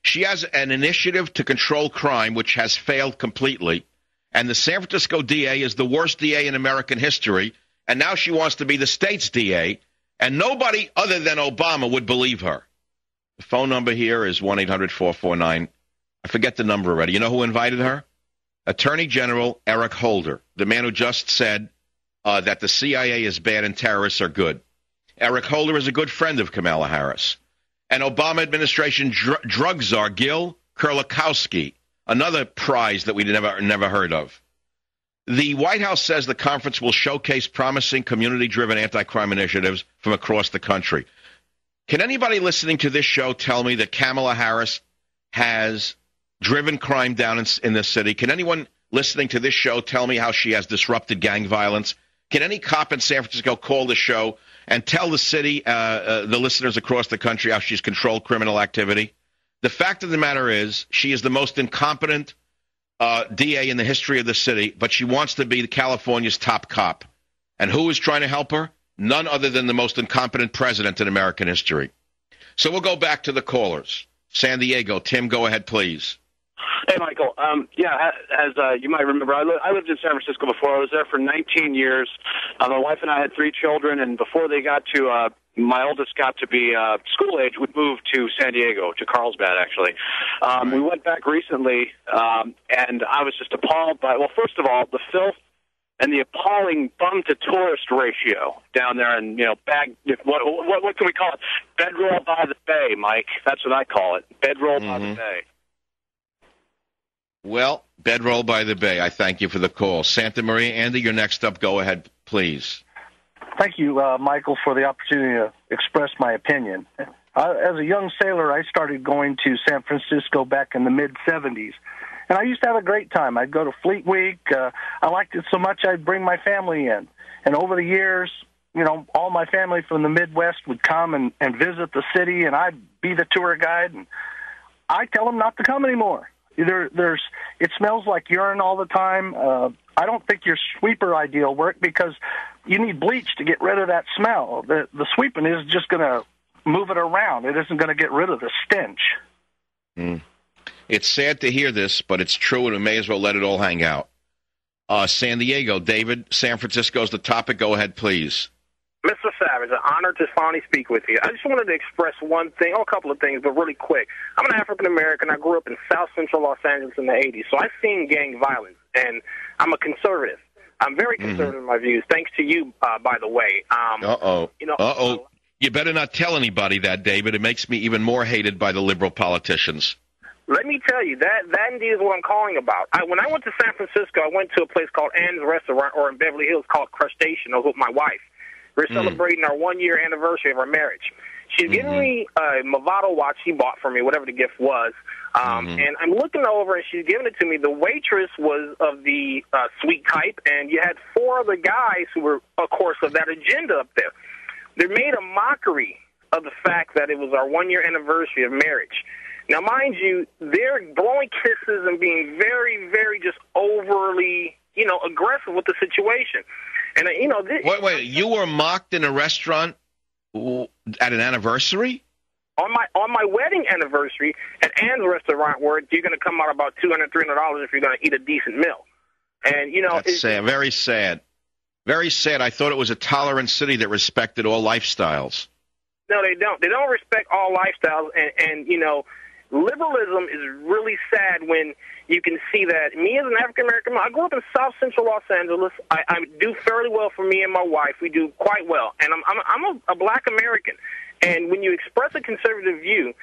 She has an initiative to control crime, which has failed completely. And the San Francisco DA is the worst DA in American history. And now she wants to be the state's DA. And nobody other than Obama would believe her. The phone number here is 1-800-449. I forget the number already. You know who invited her? Attorney General Eric Holder, the man who just said that the CIA is bad and terrorists are good. Eric Holder is a good friend of Kamala Harris. And Obama administration drug czar Gil Kurlikowski, another prize that we never heard of. The White House says the conference will showcase promising community-driven anti-crime initiatives from across the country. Can anybody listening to this show tell me that Kamala Harris has driven crime down in this city? Can anyone listening to this show tell me how she has disrupted gang violence? Can any cop in San Francisco call the show and tell the city, the listeners across the country, how she's controlled criminal activity? The fact of the matter is she is the most incompetent DA in the history of the city, but she wants to be California's top cop. And who is trying to help her? None other than the most incompetent president in American history. So we'll go back to the callers. San Diego, Tim, go ahead, please. Hey, Michael. As you might remember, I lived in San Francisco before. I was there for 19 years. My wife and I had 3 children, and before they got to my oldest got to be school age, we moved to San Diego, to Carlsbad, actually. We went back recently, and I was just appalled by, well, first of all, the filth and the appalling bum-to-tourist ratio down there, and, what can we call it? Bedroll by the bay, Mike. That's what I call it, bedroll by the bay. Well, bedroll by the bay. I thank you for the call. Santa Maria, Andy, you're next up. Go ahead, please. Thank you, Michael, for the opportunity to express my opinion. As a young sailor, I started going to San Francisco back in the mid-'70s, and I used to have a great time. I'd go to Fleet Week. I liked it so much I'd bring my family in. And over the years, all my family from the Midwest would come and visit the city, and I'd be the tour guide, and I tell them not to come anymore. It smells like urine all the time. I don't think your sweeper idea will work because you need bleach to get rid of that smell. The sweeping is just going to move it around. It isn't going to get rid of the stench. It's sad to hear this, but it's true, and we may as well let it all hang out. San Diego, David, San Francisco's the topic. Go ahead, please. Mr. Savage, an honor to finally speak with you. I just wanted to express one thing, a couple of things, but really quick. I'm an African-American. I grew up in South Central Los Angeles in the 80s, so I've seen gang violence, and I'm a conservative. I'm very conservative in my views, thanks to you, by the way. You better not tell anybody that, David. It makes me even more hated by the liberal politicians. Let me tell you, that indeed is what I'm calling about. When I went to San Francisco, I went to a place called Ann's Restaurant, or in Beverly Hills called Crustacean. I was with my wife. We're celebrating our 1-year anniversary of our marriage. She's giving me a Movado watch she bought for me, whatever the gift was. And I'm looking over, and she's giving it to me. The waitress was of the sweet type, and you had 4 other guys who were, of course, of that agenda up there. They made a mockery of the fact that it was our 1-year anniversary of marriage. Now, mind you, they're blowing kisses and being very, very just overly, aggressive with the situation. And wait! You were mocked in a restaurant at an anniversary? On my wedding anniversary at Ann's Restaurant, where you're going to come out about $200, $300 if you're going to eat a decent meal. And that's sad. Very sad. Very sad. I thought it was a tolerant city that respected all lifestyles. No, they don't. They don't respect all lifestyles, and liberalism is really sad when you can see that. Me as an African-American, I grew up in South Central Los Angeles. I do fairly well for me and my wife. We do quite well. And I'm a black American. And when you express a conservative view,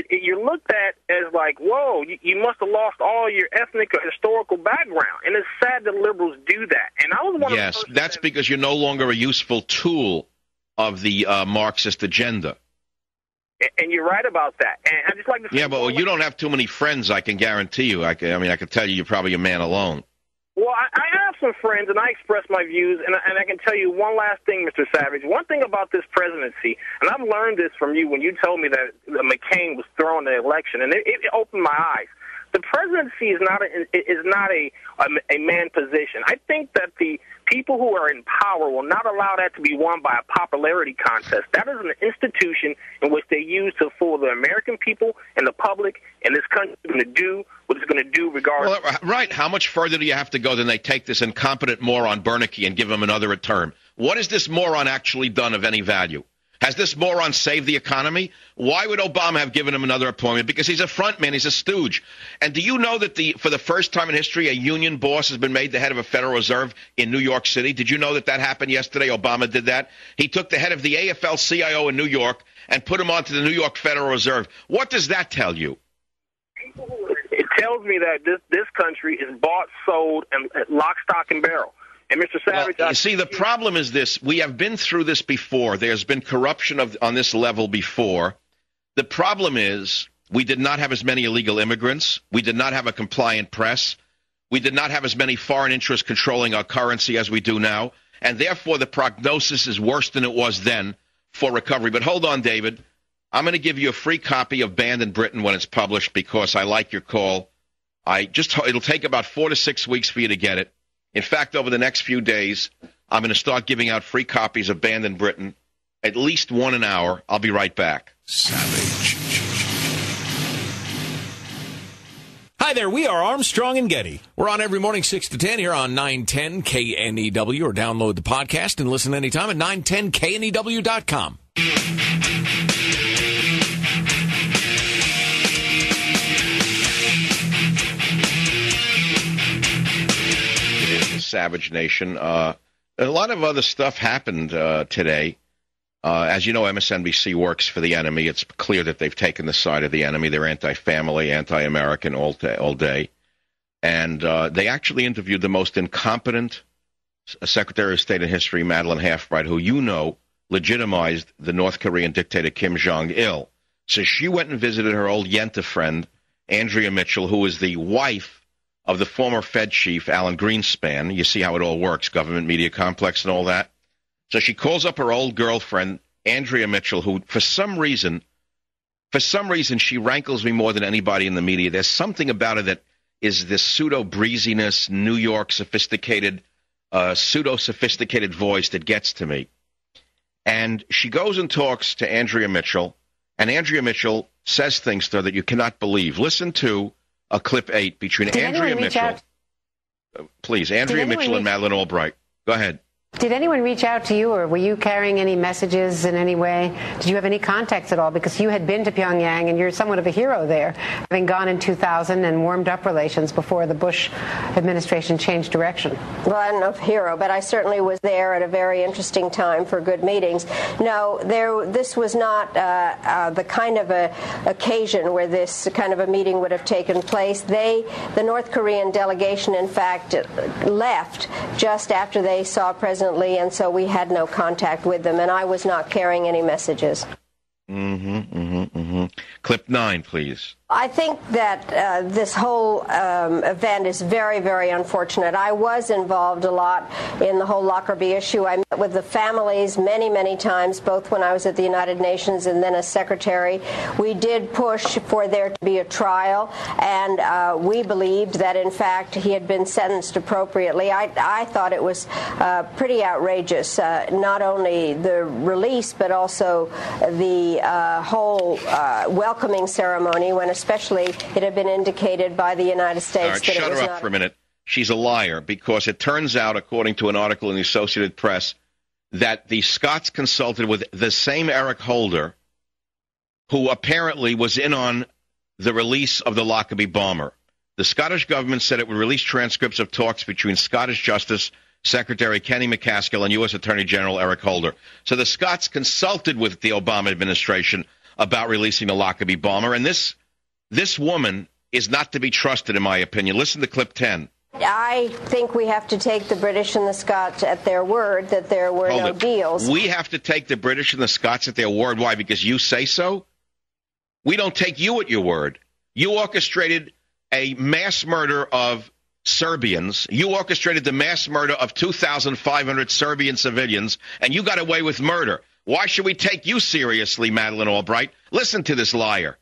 you're looked at as like, whoa, you must have lost all your ethnic or historical background. And it's sad that liberals do that. And I was one of the Yes, that's because you're no longer a useful tool of the Marxist agenda. And you're right about that. And I just like to say, yeah, but you don't have too many friends, I can guarantee you. I can tell you you're probably a man alone. Well, I have some friends, and I express my views, and I can tell you one last thing, Mr. Savage. One thing about this presidency, and I've learned this from you when you told me that McCain was throwing the election, and it opened my eyes. The presidency is not a man position. I think that the people who are in power will not allow that to be won by a popularity contest. That is an institution in which they use to fool the American people and the public, and this country is going to do what it's going to do regardless. Well, right. How much further do you have to go than they take this incompetent moron Bernanke and give him another term? What has this moron actually done of any value? Has this moron saved the economy? Why would Obama have given him another appointment? Because he's a front man. He's a stooge. And do you know that for the first time in history, a union boss has been made the head of a Federal Reserve in New York City? Did you know that happened yesterday? Obama did that. He took the head of the AFL-CIO in New York and put him onto the New York Federal Reserve. What does that tell you? It tells me that this country is bought, sold, and lock, stock, and barrel. And Mr. Savage, well, you see, the problem is this. We have been through this before. There's been corruption on this level before. The problem is we did not have as many illegal immigrants. We did not have a compliant press. We did not have as many foreign interests controlling our currency as we do now. And therefore, the prognosis is worse than it was then for recovery. But hold on, David. I'm going to give you a free copy of Banned in Britain when it's published because I like your call. It'll take about 4 to 6 weeks for you to get it. In fact, over the next few days, I'm going to start giving out free copies of Banned in Britain, at least one an hour. I'll be right back. Savage. Hi there, we are Armstrong and Getty. We're on every morning 6 to 10 here on 910 KNEW, or download the podcast and listen anytime at 910KNEW.com. Savage Nation. A lot of other stuff happened today. As you know, MSNBC works for the enemy. It's clear that they've taken the side of the enemy. They're anti-family, anti-American all day. And they actually interviewed the most incompetent Secretary of State in history, Madeleine Halfbright, who you know legitimized the North Korean dictator Kim Jong-il. So she went and visited her old Yenta friend, Andrea Mitchell, who is the wife of the former Fed chief, Alan Greenspan. You see how it all works, government media complex and all that. So she calls up her old girlfriend, Andrea Mitchell, who for some reason, she rankles me more than anybody in the media. There's something about her that is this pseudo-breeziness, New York sophisticated, pseudo-sophisticated voice that gets to me. And she goes and talks to Andrea Mitchell, and Andrea Mitchell says things to her that you cannot believe. Listen to a clip 8 between Andrea Mitchell. Please, Andrea Mitchell and Madeleine Albright. Go ahead. Did anyone reach out to you, or were you carrying any messages in any way? Did you have any contacts at all? Because you had been to Pyongyang, and you're somewhat of a hero there, having gone in 2000 and warmed up relations before the Bush administration changed direction. Well, I don't know if hero, but I certainly was there at a very interesting time for good meetings. No, this was not the kind of a occasion where this kind of a meeting would have taken place. The North Korean delegation, in fact, left just after they saw President Lee, and so we had no contact with them, and I was not carrying any messages. Clip 9, please. I think that this whole event is very, very unfortunate. I was involved a lot in the whole Lockerbie issue. I met with the families many, many times, both when I was at the United Nations and then as secretary. We did push for there to be a trial, and we believed that, in fact, he had been sentenced appropriately. I thought it was pretty outrageous, not only the release, but also the whole welcoming ceremony, when especially it had been indicated by the United States. All right, that shut it was her up for a minute. She's a liar, because it turns out, according to an article in the Associated Press, that the Scots consulted with the same Eric Holder, who apparently was in on the release of the Lockerbie bomber. The Scottish government said it would release transcripts of talks between Scottish Justice Secretary Kenny McCaskill and U.S. Attorney General Eric Holder. So the Scots consulted with the Obama administration about releasing the Lockerbie bomber, and this woman is not to be trusted, in my opinion. Listen to clip 10. I think we have to take the British and the Scots at their word that there were no deals. We have to take the British and the Scots at their word. Why? Because you say so? We don't take you at your word. You orchestrated a mass murder of Serbians. You orchestrated the mass murder of 2,500 Serbian civilians, and you got away with murder. Why should we take you seriously, Madeleine Albright? Listen to this liar.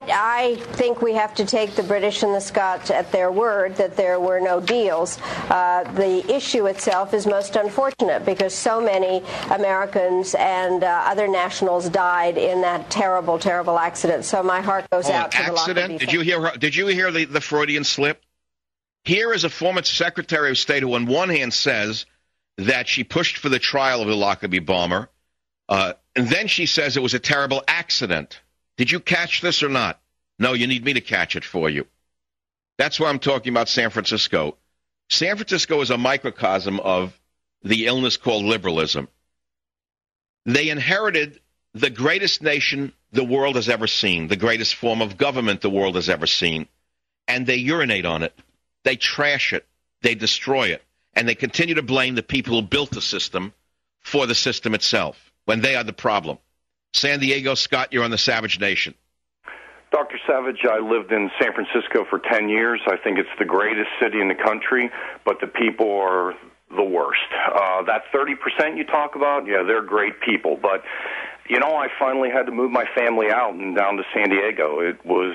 I think we have to take the British and the Scots at their word that there were no deals. The issue itself is most unfortunate because so many Americans and other nationals died in that terrible, terrible accident. So my heart goes out to the accident. Did you hear the Freudian slip? Here is a former Secretary of State who on one hand says that she pushed for the trial of the Lockerbie bomber, and then she says it was a terrible accident. Did you catch this or not? No, you need me to catch it for you. That's why I'm talking about San Francisco. San Francisco is a microcosm of the illness called liberalism. They inherited the greatest nation the world has ever seen, the greatest form of government the world has ever seen, and they urinate on it. They trash it. They destroy it. And they continue to blame the people who built the system for the system itself when they are the problem. San Diego, Scott, you're on the Savage Nation. Dr. Savage, I lived in San Francisco for 10 years. I think it's the greatest city in the country, but the people are the worst. That 30% you talk about, yeah, they're great people. But, you know, I finally had to move my family out and down to San Diego. It was